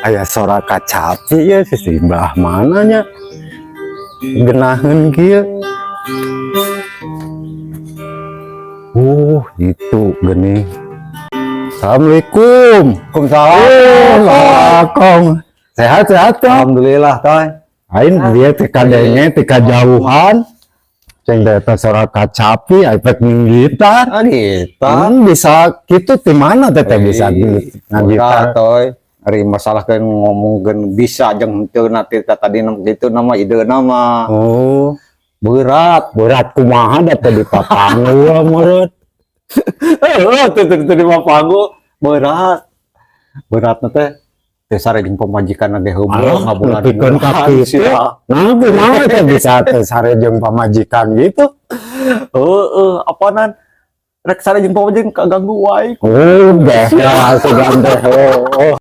Aya suara kacapi ya si Simbah mananya genahan kieu. Itu geni. Assalamualaikum. Waalaikumsalam. Sehat-sehat kan? Alhamdulillah toy. Ain dia tekadenge teka jauhan. Ceng data suara kacapi efek gitar. Gitar. Bisa gitu di mana teteh bisa gitar toy. Ari masalah kan ngomongkeun bisa jeung henteu nanti tadi gitu nama ide nama. Oh, berat kumaha da teh di papangu meureut. tuh di papangu berat teh teh sareng pamajikan ade heubeul ngabulan pikeun ka kitu. Nah, kumaha teh bisa teh sareng pamajikan gitu? Apanan rek sareng pamajikan kaganggu wae. Udah, ya, sudah.